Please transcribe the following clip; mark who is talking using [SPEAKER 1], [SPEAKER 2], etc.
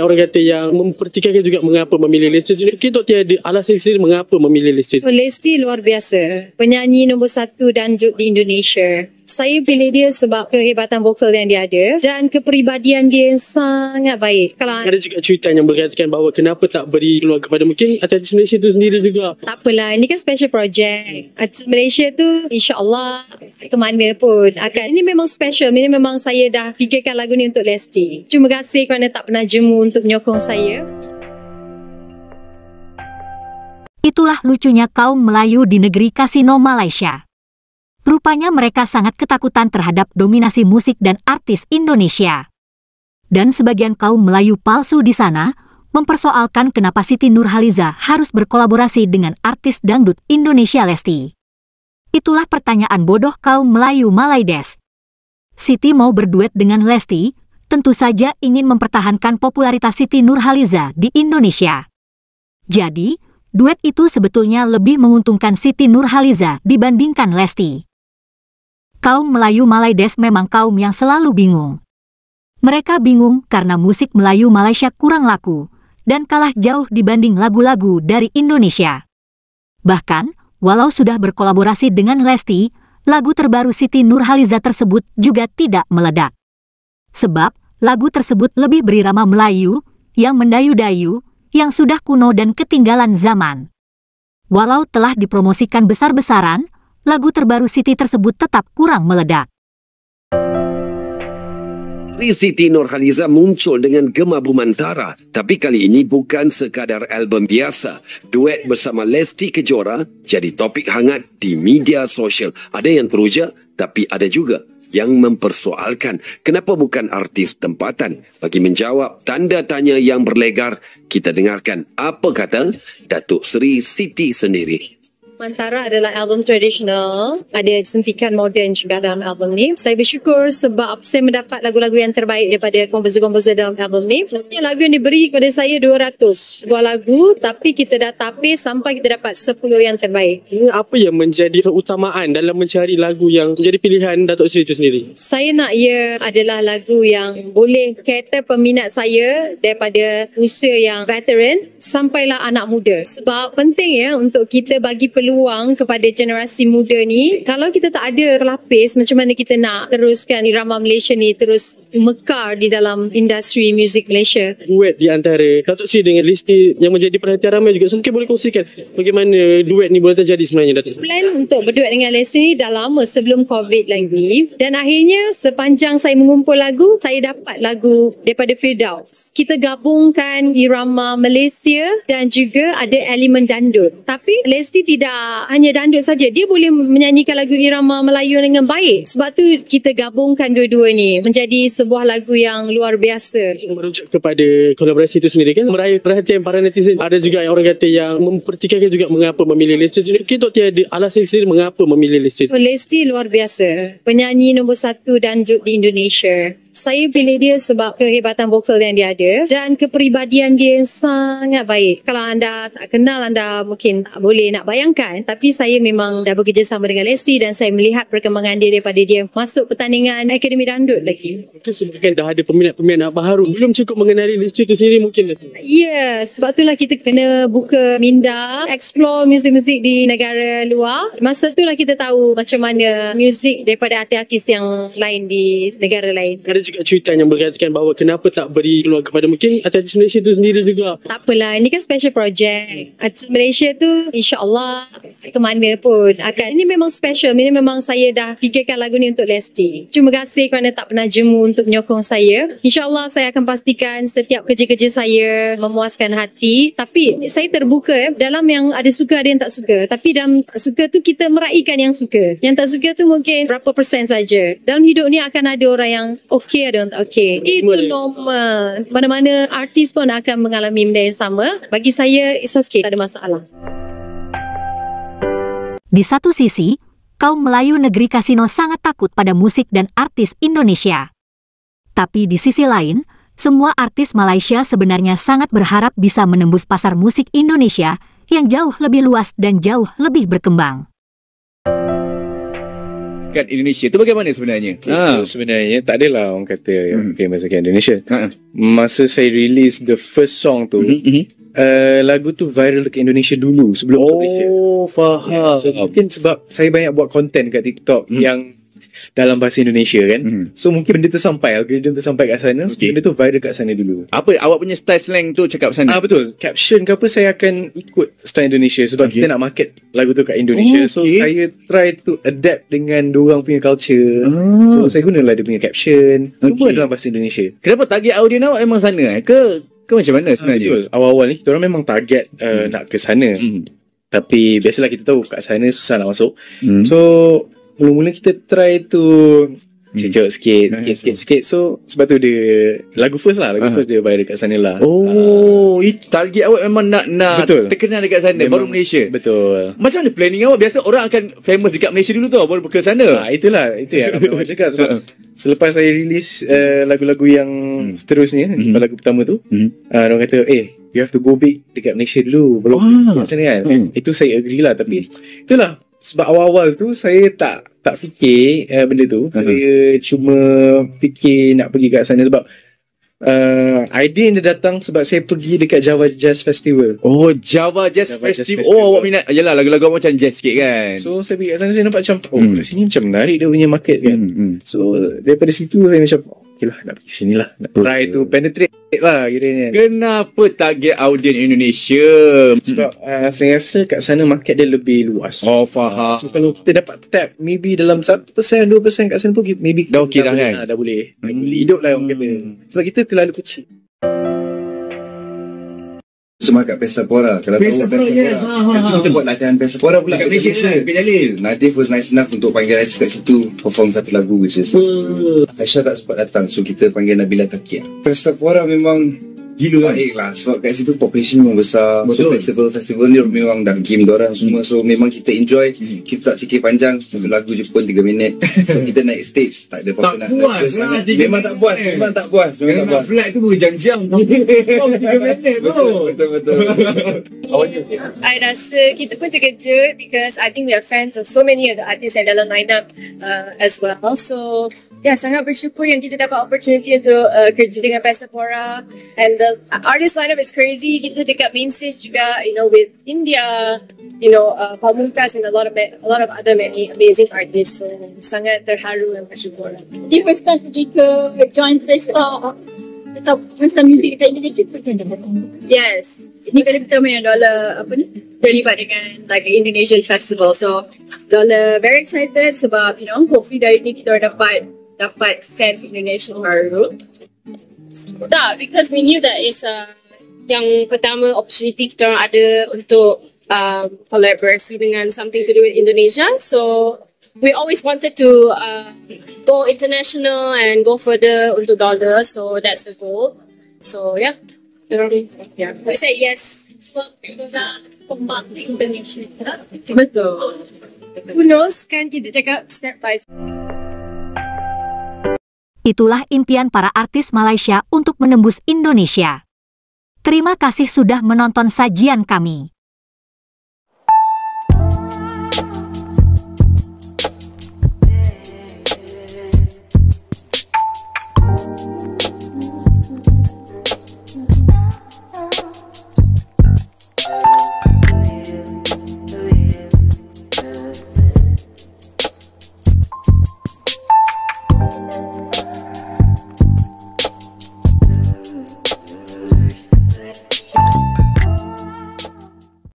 [SPEAKER 1] Orang kata yang mempertikaikan juga mengapa memilih Lesti. Kita tiada alasan sendiri mengapa memilih Lesti.
[SPEAKER 2] Lesti luar biasa. Penyanyi nombor 1 dangdut di Indonesia. Saya pilih dia sebab kehebatan vokal yang dia ada dan kepribadian dia yang sangat baik. Kalau
[SPEAKER 1] Ada juga cuitan yang berkatakan bahawa kenapa tak beri peluang kepada mungkin artis Malaysia tu sendiri juga.
[SPEAKER 2] tak apalah, ini kan special project. Artis Malaysia tu insya-Allah ke mana pun akan. Ini memang special. Ini memang saya dah fikirkan lagu ni untuk Lesti. Terima kasih kerana tak pernah jemu untuk menyokong saya.
[SPEAKER 3] Itulah lucunya kaum Melayu di negeri kasino Malaysia. Rupanya mereka sangat ketakutan terhadap dominasi musik dan artis Indonesia. Dan sebagian kaum Melayu palsu di sana mempersoalkan kenapa Siti Nurhaliza harus berkolaborasi dengan artis dangdut Indonesia Lesti. Itulah pertanyaan bodoh kaum Melayu Malaides. Siti mau berduet dengan Lesti, tentu saja ingin mempertahankan popularitas Siti Nurhaliza di Indonesia. Jadi, duet itu sebetulnya lebih menguntungkan Siti Nurhaliza dibandingkan Lesti. Kaum Melayu Malaides memang kaum yang selalu bingung. Mereka bingung karena musik Melayu Malaysia kurang laku dan kalah jauh dibanding lagu-lagu dari Indonesia. Bahkan, walau sudah berkolaborasi dengan Lesti, lagu terbaru Siti Nurhaliza tersebut juga tidak meledak. Sebab, lagu tersebut lebih berirama Melayu, yang mendayu-dayu, yang sudah kuno dan ketinggalan zaman. Walau telah dipromosikan besar-besaran, lagu terbaru Siti tersebut tetap kurang meledak.
[SPEAKER 4] Siti Nurhaliza muncul dengan Gema Bumantara, tapi kali ini bukan sekadar album biasa. Duet bersama Lesti Kejora jadi topik hangat di media sosial. Ada yang teruja, tapi ada juga yang mempersoalkan kenapa bukan artis tempatan. Bagi menjawab tanda tanya yang berlegar, kita dengarkan apa kata Datuk Seri Siti sendiri.
[SPEAKER 2] Mantara adalah album tradisional, ada suntikan moden juga dalam album ni. Saya bersyukur sebab saya mendapat lagu-lagu yang terbaik daripada komposer-komposer dalam album ni. Sebenarnya lagu yang diberi kepada saya 200 buah lagu, tapi kita dah tapis sampai kita dapat 10 yang terbaik.
[SPEAKER 1] Apa yang menjadi keutamaan dalam mencari lagu yang menjadi pilihan Datuk Seri itu sendiri?
[SPEAKER 2] Saya nak ia adalah lagu yang boleh cater peminat saya daripada usia yang veteran sampailah anak muda. Sebab penting ya untuk kita bagi peluang kepada generasi muda ni. Kalau kita tak ada pelapis, macam mana kita nak teruskan irama Malaysia ni terus mekar di dalam industri muzik Malaysia?
[SPEAKER 1] Duet di antara Datuk Seri dengan Lesti yang menjadi perhatian ramai juga. So, mungkin boleh kongsikan bagaimana duet ni boleh terjadi sebenarnya, Datuk?
[SPEAKER 2] Plan untuk berduet dengan Lesti ni dah lama sebelum COVID lagi. Dan akhirnya sepanjang saya mengumpul lagu, saya dapat lagu daripada Firdaus. Kita gabungkan irama Malaysia dan juga ada elemen dandut. Tapi Lesti tidak hanya dandut saja, dia boleh menyanyikan lagu irama Melayu dengan baik. Sebab tu kita gabungkan dua-dua ni menjadi sebuah lagu yang luar biasa.
[SPEAKER 1] Merujuk kepada kolaborasi itu sendiri kan, meraih perhatian para netizen. Ada juga orang kata yang mempertikaikan juga mengapa memilih Lesti. Kita tiada alasan sendiri mengapa memilih Lesti.
[SPEAKER 2] Lesti luar biasa. Penyanyi nombor 1 dangdut di Indonesia. Saya pilih dia sebab kehebatan vokal yang dia ada dan kepribadian dia yang sangat baik. Kalau anda tak kenal, anda mungkin tak boleh nak bayangkan. Tapi saya memang dah bekerjasama dengan Lesti dan saya melihat perkembangan dia daripada dia masuk pertandingan Akademi Dandut lagi.
[SPEAKER 1] Mungkin sebabkan dah ada peminat-peminat baharu, belum cukup mengenali Lesti itu sendiri mungkin.
[SPEAKER 2] Ya, sebab itulah kita kena buka minda, explore muzik-muzik di negara luar. Masa itulah kita tahu macam mana muzik daripada artis-artis yang lain di negara lain.
[SPEAKER 1] Ada juga cuitan yang berkatakan bahawa kenapa tak beri peluang kepada mungkin artis Malaysia itu sendiri juga.
[SPEAKER 2] Tak apalah, ini kan special project. Artis Malaysia tu insya-Allah ke mana pun akan. Ini memang special. Ini memang saya dah fikirkan lagu ni untuk Lesti. Terima kasih kerana tak pernah jemu untuk menyokong saya. InsyaAllah saya akan pastikan setiap kerja-kerja saya memuaskan hati. Tapi saya terbuka dalam yang ada suka ada yang tak suka. Tapi dalam tak suka tu kita meraihkan yang suka. Yang tak suka tu mungkin berapa persen saja. Dalam hidup ni akan ada orang yang okey, ada orang tak okey. Itu normal. Mana-mana artis pun akan mengalami benda yang sama. Bagi saya it's okay, tak ada masalah.
[SPEAKER 3] Di satu sisi, kaum Melayu negeri kasino sangat takut pada musik dan artis Indonesia. Tapi di sisi lain, semua artis Malaysia sebenarnya sangat berharap bisa menembus pasar musik Indonesia yang jauh lebih luas dan jauh lebih berkembang.
[SPEAKER 5] dekat Indonesia tu bagaimana sebenarnya?
[SPEAKER 6] So, sebenarnya tak adalah orang kata famous dekat Indonesia. Masa saya release the first song tu, lagu tu viral dekat Indonesia dulu sebelum ke Malaysia.
[SPEAKER 5] Faham.
[SPEAKER 6] So mungkin sebab saya banyak buat content kat TikTok yang dalam bahasa Indonesia kan. So mungkin benda tu sampai, algorithm tu sampai kat sana. So benda tu viral kat sana dulu.
[SPEAKER 5] Apa awak punya style slang tu cakap sana?
[SPEAKER 6] Betul. Caption ke apa saya akan ikut style Indonesia sebab kita nak market lagu tu kat Indonesia. So saya try to adapt dengan diorang punya culture. So saya gunalah dia punya caption. Semua dalam bahasa Indonesia.
[SPEAKER 5] Kenapa target audience awak memang sana ke macam mana sebenarnya?
[SPEAKER 6] Betul. Awal-awal ni kita orang memang target nak ke sana. Tapi biasalah kita tahu kat sana susah nak masuk. So mula-mula kita try to cecok sikit. So sebab tu dia lagu first dia viral kat sana lah.
[SPEAKER 5] Itu target awak memang nak
[SPEAKER 6] betul.
[SPEAKER 5] terkenal dekat sana memang, baru Malaysia.
[SPEAKER 6] Betul.
[SPEAKER 5] Macam mana planning awak? Biasa orang akan famous dekat Malaysia dulu tau baru ke sana.
[SPEAKER 6] Itu yang orang cakap sebab selepas saya release lagu-lagu yang seterusnya, lagu pertama tu, orang kata you have to go big dekat Malaysia dulu baru kat sana kan. Itu saya agree lah, tapi itulah sebab awal-awal tu saya tak fikir benda tu. Saya cuma fikir nak pergi kat sana sebab idea ni datang sebab saya pergi dekat Java Jazz Festival.
[SPEAKER 5] Java Jazz Festival. Awak minat. Yalah, lagu-lagu macam jazz sikit kan.
[SPEAKER 6] So saya pergi kat sana, saya nampak macam kat sini macam menarik dia punya market kan. So daripada situ saya macam okay lah, nak pergi sini lah, nak try to penetrate lah kiranya.
[SPEAKER 5] Kenapa target audience Indonesia?
[SPEAKER 6] Sebab saya rasa kat sana market dia lebih luas.
[SPEAKER 5] Faham.
[SPEAKER 6] So kalau kita dapat tap maybe dalam 1%, 2% kat sana pun maybe
[SPEAKER 5] dah okey dah kan.
[SPEAKER 6] Dah boleh hidup lah orang kata. Sebab kita terlalu kecil.
[SPEAKER 7] Semua kat Pesta Pora. Kalau tahu Pesta Pora, kita buat latihan Pesta Pora pula
[SPEAKER 5] kat Malaysia. Kat Jalil.
[SPEAKER 7] Nadif was nice enough untuk panggil Aisyah kat situ perform satu lagu which is Aisyah tak sempat datang, so kita panggil Nabila Takia. Pesta Pora memang gila baik lah sebab kat situ population memang besar. Betul. So festival ni memang dah game dorang semua, so memang kita enjoy. Kita tak fikir panjang, satu lagu je pun 3 minit. So kita naik stage tak ada apa-apa nak puas lah. Memang tak puas.
[SPEAKER 5] Memang flight tu berjam-jam 3 minit bro.
[SPEAKER 7] Betul.
[SPEAKER 8] I rasa kita pun terkejut because I think we are fans of so many of the artists yang dalam lineup as well. So sangat bersyukur yang kita dapat opportunity untuk kerja dengan Pesta Pora, and the artist lineup is crazy. Kita dekat main stage juga, with India, Pamungkas and a lot of other many amazing artists. So sangat terharu dan bersyukur.
[SPEAKER 9] The first time pergi ke join Pesta atau Pesta Music dekat Indonesia pun
[SPEAKER 8] Yes, ini kali pertama yang Dollar terlibat dengan like Indonesian festival. So Dollar very excited sebab hopefully dari ni kita dapat fans Indonesia baru.
[SPEAKER 9] tak, because we knew that is yang pertama opportunity kita orang ada untuk collaborasi dengan something to do with Indonesia. So we always wanted to go international and go further untuk Dollar. So that's the goal. So we say yes.
[SPEAKER 8] Kembang ke Indonesia. Betul. Who knows, kan kita cakap step by step.
[SPEAKER 3] Itulah impian para artis Malaysia untuk menembus Indonesia. Terima kasih sudah menonton sajian kami.